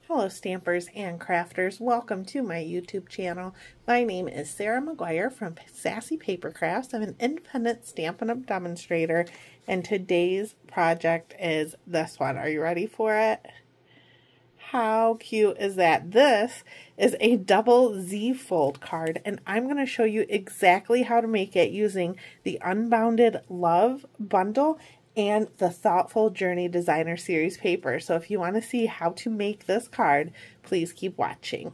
Hello Stampers and Crafters, welcome to my YouTube channel. My name is Sarah McGuire from Sassy Paper Crafts. I'm an independent Stampin' Up! Demonstrator, and today's project is this one. Are you ready for it? How cute is that? This is a double Z fold card, and I'm going to show you exactly how to make it using the Unbounded Love Bundle and the Thoughtful Journey Designer Series paper. So if you want to see how to make this card, please keep watching.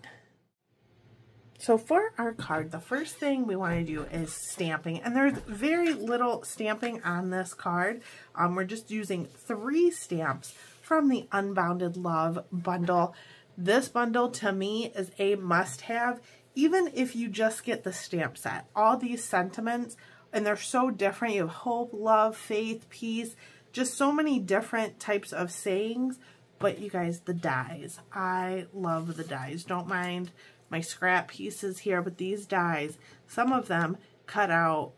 So for our card, the first thing we want to do is stamping, and there's very little stamping on this card. We're just using 3 stamps from the Unbounded Love Bundle. This bundle to me is a must-have, even if you just get the stamp set. All these sentiments, and they're so different. You have hope, love, faith, peace, just so many different types of sayings. But you guys, the dies. I love the dies. Don't mind my scrap pieces here, but these dies, some of them cut out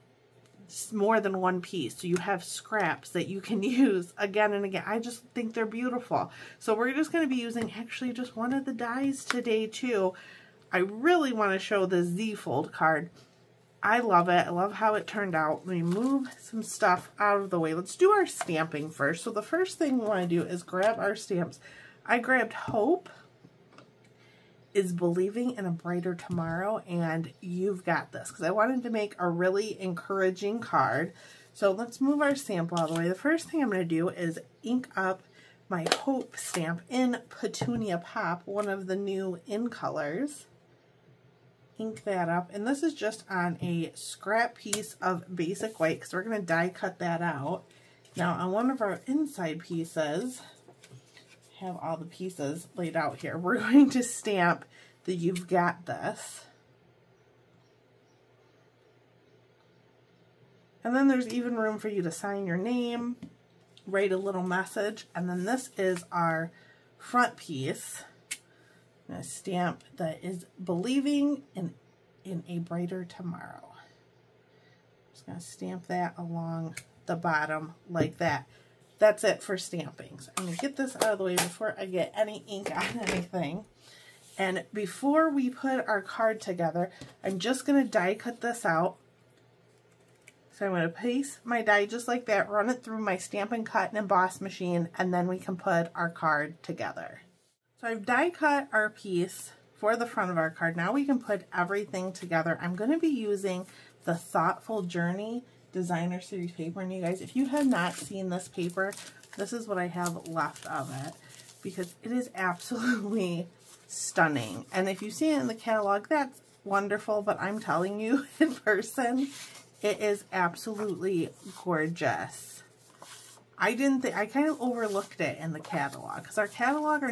more than one piece. So you have scraps that you can use again and again. I just think they're beautiful. So we're just going to be using actually just one of the dies today too. I really want to show the Z fold card. I love it. I love how it turned out. Let me move some stuff out of the way. Let's do our stamping first. So the first thing we want to do is grab our stamps. I grabbed Hope is Believing in a Brighter Tomorrow, and You've Got This, because I wanted to make a really encouraging card. So let's move our sample out of the way. The first thing I'm going to do is ink up my Hope stamp in Petunia Pop, one of the new in colors. Ink that up, and this is just on a scrap piece of basic white because we're going to die cut that out. Now on one of our inside pieces, have all the pieces laid out here, we're going to stamp the You've Got This. And then there's even room for you to sign your name, write a little message, and then this is our front piece. A stamp that is Believing in a Brighter Tomorrow. Just going to stamp that along the bottom like that. That's it for stamping. So I'm going to get this out of the way before I get any ink on anything. And before we put our card together, I'm just going to die cut this out. So I'm going to place my die just like that, run it through my Stampin' Cut and Emboss machine, and then we can put our card together. So I've die cut our piece for the front of our card. Now we can put everything together. I'm going to be using the Thoughtful Journey Designer Series paper. And you guys, if you have not seen this paper, this is what I have left of it, because it is absolutely stunning. And if you see it in the catalog, that's wonderful, but I'm telling you in person, it is absolutely gorgeous. I kind of overlooked it in the catalog, because our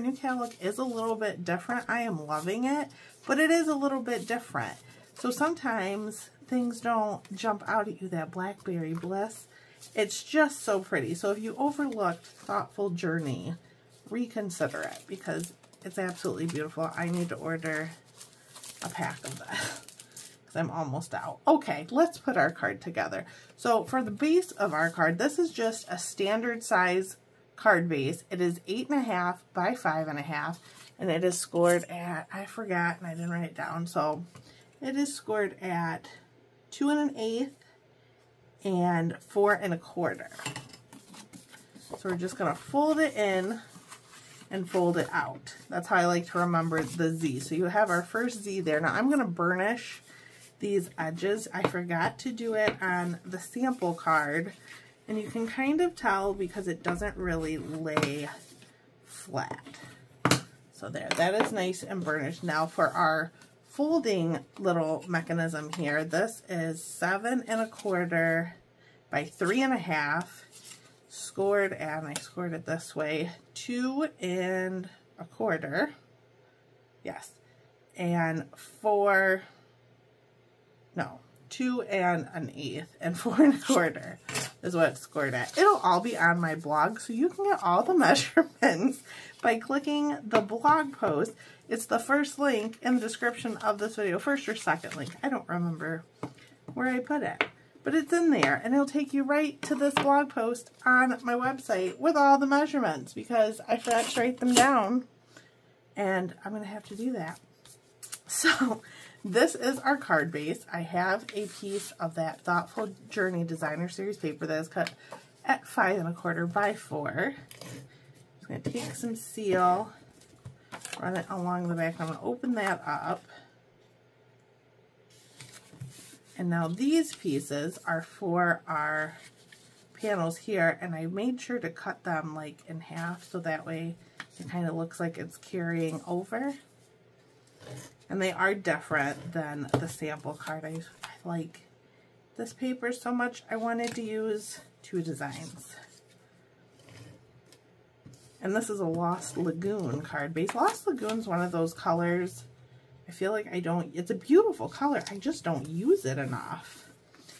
new catalog is a little bit different. I am loving it, but it is a little bit different. So sometimes things don't jump out at you, that Blackberry Bliss. It's just so pretty. So if you overlooked Thoughtful Journey, reconsider it, because it's absolutely beautiful. I need to order a pack of that. I'm almost out. Okay, let's put our card together. So for the base of our card, this is just a standard size card base. It is 8.5 by 5.5, and it is scored at, I forgot and I didn't write it down, so it is scored at 2 1/8 and 4 1/4. So we're just gonna fold it in and fold it out. That's how I like to remember the Z. So you have our first Z there. Now I'm gonna burnish these edges. I forgot to do it on the sample card, and you can kind of tell because it doesn't really lay flat. So there, that is nice and burnished. Now for our folding little mechanism here, this is 7 1/4 by 3 1/2, scored, and I scored it this way, 2 1/4, yes, and 2 1/8 and 4 1/4 is what it's scored at. It'll all be on my blog, so you can get all the measurements by clicking the blog post. It's the first link in the description of this video, first or second link. I don't remember where I put it, but it's in there, and it'll take you right to this blog post on my website with all the measurements, because I forgot to write them down. and I'm going to have to do that. So this is our card base. I have a piece of that Thoughtful Journey Designer Series paper that is cut at 5 1/4 by 4. I'm going to take some seal, run it along the back. I'm going to open that up. And now these pieces are for our panels here, and I made sure to cut them like in half so that way it kind of looks like it's carrying over. And they are different than the sample card. I like this paper so much I wanted to use 2 designs. And this is a Lost Lagoon card base. Lost Lagoon is one of those colors I feel like it's a beautiful color, I just don't use it enough.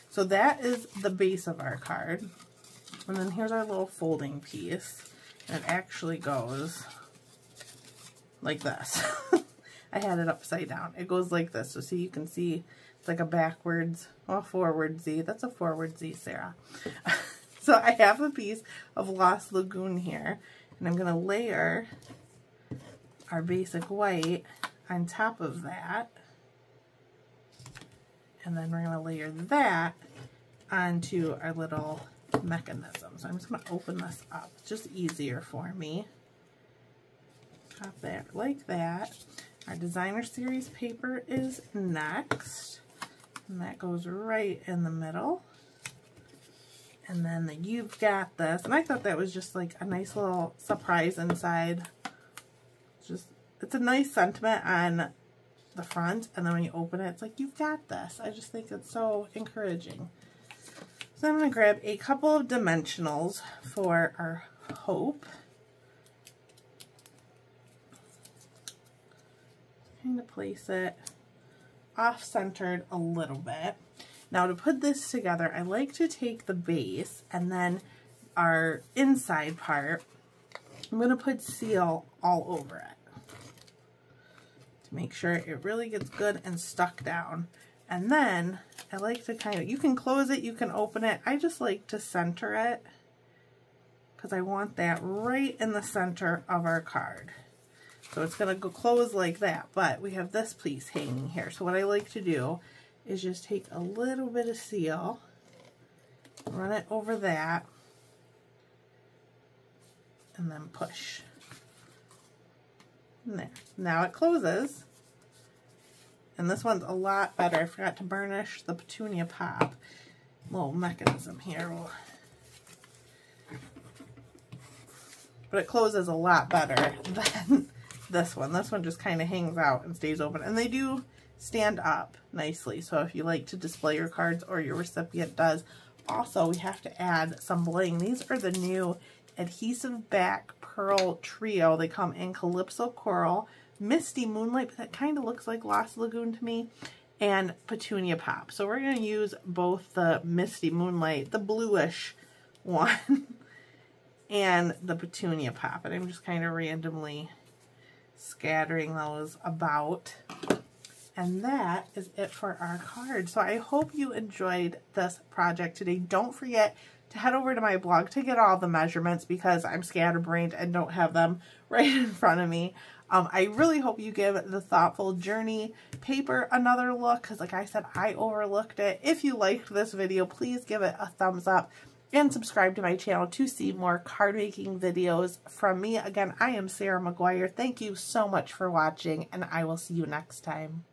So that is the base of our card. And then here's our little folding piece. And it actually goes like this. I had it upside down. It goes like this. So see, you can see it's like a backwards, well, forward Z. That's a forward Z, Sarah. So I have a piece of Lost Lagoon here. And I'm going to layer our basic white on top of that. And then we're going to layer that onto our little mechanism. So I'm just going to open this up. It's just easier for me. Pop that like that. Our Designer Series paper is next. And that goes right in the middle. And then the You've Got This. And I thought that was just like a nice little surprise inside. It's a nice sentiment on the front, and then when you open it, it's like, you've got this. I just think it's so encouraging. So I'm going to grab a couple of dimensionals for our hope. Kind of place it off-centered a little bit. Now to put this together, I like to take the base and then our inside part, I'm going to put seal all over it. Make sure it really gets good and stuck down. And then I like to kind of, you can close it, you can open it. I just like to center it because I want that right in the center of our card. So it's going to go close like that, but we have this piece hanging here. So what I like to do is just take a little bit of seal, run it over that, and then push. And there. Now it closes. And this one's a lot better. I forgot to burnish the petunia pop. Little mechanism here. But it closes a lot better than this one. This one just kind of hangs out and stays open. And they do stand up nicely. So if you like to display your cards, or your recipient does. Also, we have to add some bling. These are the new adhesive back pearl trio. They come in Calypso Coral, Misty Moonlight, but that kind of looks like Lost Lagoon to me, and Petunia Pop. So we're going to use both the Misty Moonlight, the bluish one, and the Petunia Pop. And I'm just kind of randomly scattering those about. And that is it for our card. So I hope you enjoyed this project today. Don't forget to head over to my blog to get all the measurements because I'm scatterbrained and don't have them right in front of me. I really hope you give the Thoughtful Journey paper another look because, like I said, I overlooked it. If you liked this video, please give it a thumbs up and subscribe to my channel to see more card making videos from me. Again, I am Sarah McGuire. Thank you so much for watching, and I will see you next time.